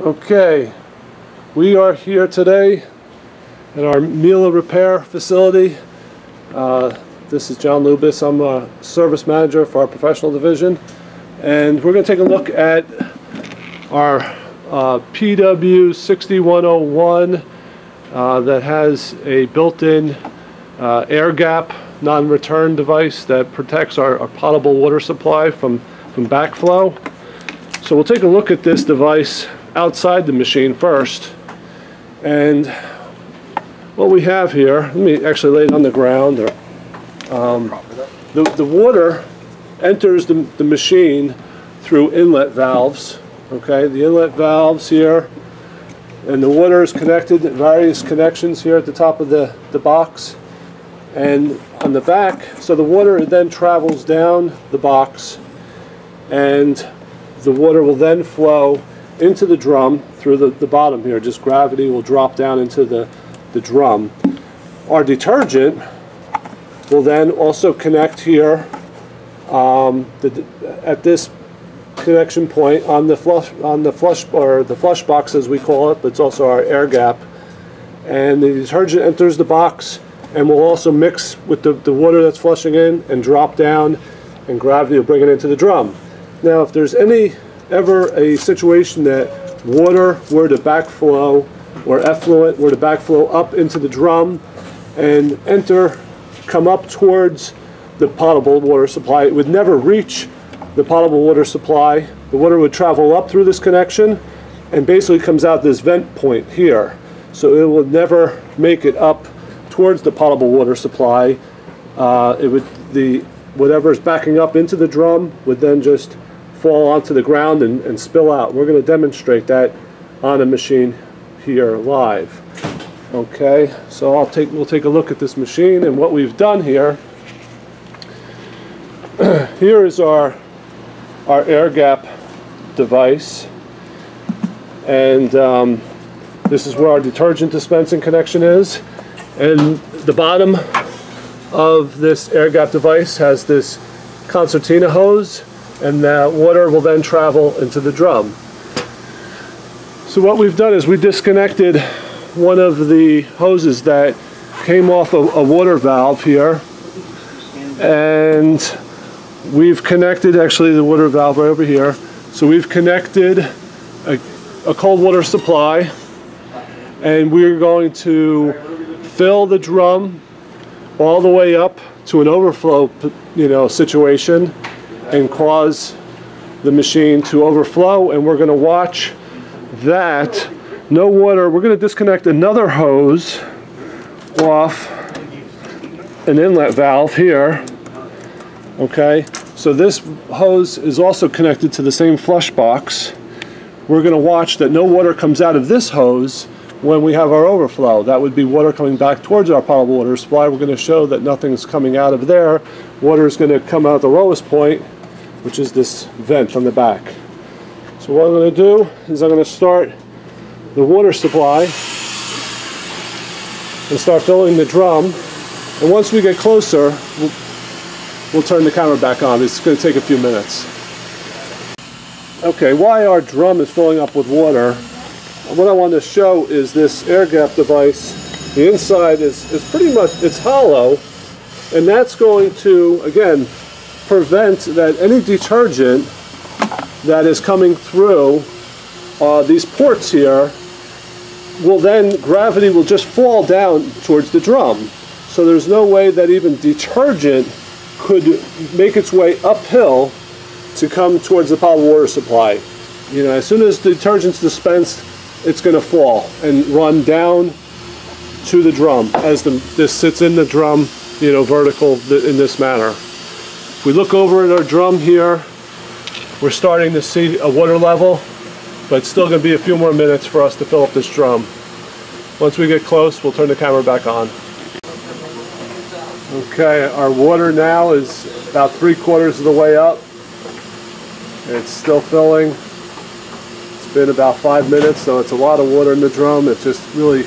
Okay, we are here today at our Miele repair facility. This is John Lubis. I'm a service manager for our professional division, and we're going to take a look at our PW6XXX that has a built-in air gap non-return device that protects our potable water supply from backflow. So we'll take a look at this device outside the machine first, and what we have here, let me actually lay it on the ground. The water enters the machine through inlet valves. Okay, the inlet valves here, and the water is connected at various connections here at the top of the box and on the back. So the water then travels down the box, and the water will then flow into the drum through the bottom here. Just gravity will drop down into the drum. Our detergent will then also connect here at this connection point on the flush box, as we call it, but it's also our air gap. And the detergent enters the box and will also mix with the water that's flushing in and drop down, and gravity will bring it into the drum. Now, if there's ever a situation that water were to backflow, or effluent were to backflow up into the drum and come up towards the potable water supply, it would never reach the potable water supply. The water would travel up through this connection and basically comes out this vent point here. So it will never make it up towards the potable water supply. Whatever is backing up into the drum would then just fall onto the ground and spill out. We're going to demonstrate that on a machine here live. Okay, so we'll take a look at this machine, and what we've done here. Here is our air gap device, and this is where our detergent dispensing connection is. And the bottom of this air gap device has this concertina hose, and that water will then travel into the drum. So what we've done is we disconnected one of the hoses that came off a water valve here, and we've connected actually the water valve right over here. So we've connected a cold water supply, and we're going to fill the drum all the way up to an overflow situation and cause the machine to overflow, and we're going to watch that no water. We're going to disconnect another hose off an inlet valve here. Okay, so this hose is also connected to the same flush box. We're going to watch that no water comes out of this hose when we have our overflow. That would be water coming back towards our potable water supply. We're going to show that nothing's coming out of there. Water is going to come out the lowest point, which is this vent on the back. So what I'm going to do is I'm going to start the water supply and start filling the drum. And once we get closer, we'll turn the camera back on. It's going to take a few minutes. Okay, while our drum is filling up with water, what I want to show is this air gap device. The inside is pretty much, it's hollow, and that's going to, again, prevent that any detergent that is coming through these ports here gravity will just fall down towards the drum. So there's no way that even detergent could make its way uphill to come towards the potable water supply. As soon as the detergent's dispensed, it's going to fall and run down to the drum as this sits in the drum, vertical in this manner. If we look over at our drum here, we're starting to see a water level, but it's still going to be a few more minutes for us to fill up this drum. Once we get close, we'll turn the camera back on. Okay, our water now is about 3/4 of the way up. It's still filling. It's been about 5 minutes, so it's a lot of water in the drum. It's just really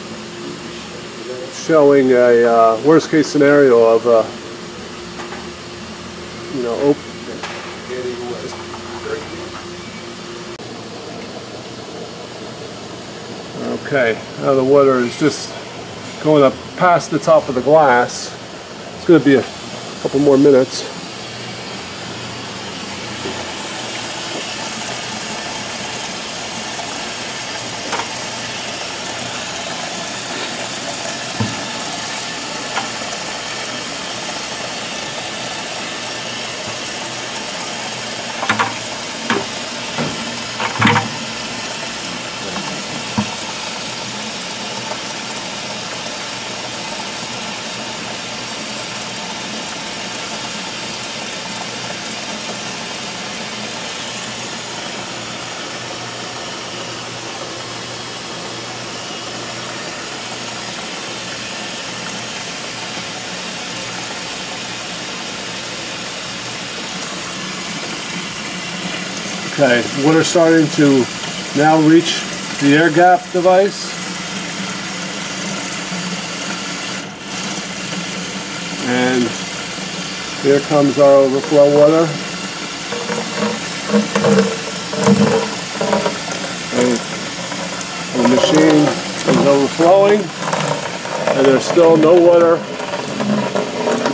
showing a worst case scenario of Okay, now the water is just going up past the top of the glass. It's going to be a couple more minutes. Okay, water's starting to now reach the air gap device. And here comes our overflow water. And the machine is overflowing, and there's still no water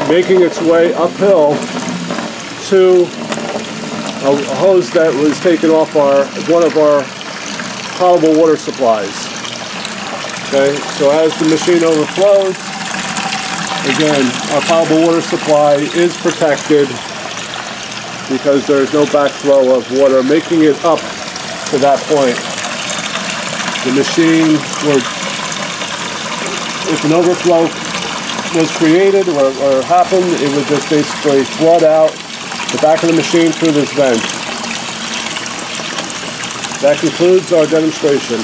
making its way uphill to a hose that was taken off one of our potable water supplies. Okay, so as the machine overflows, again, our potable water supply is protected because there is no backflow of water making it up to that point. The machine if an overflow was created or happened, it would just basically flood out the back of the machine through this vent. That concludes our demonstration.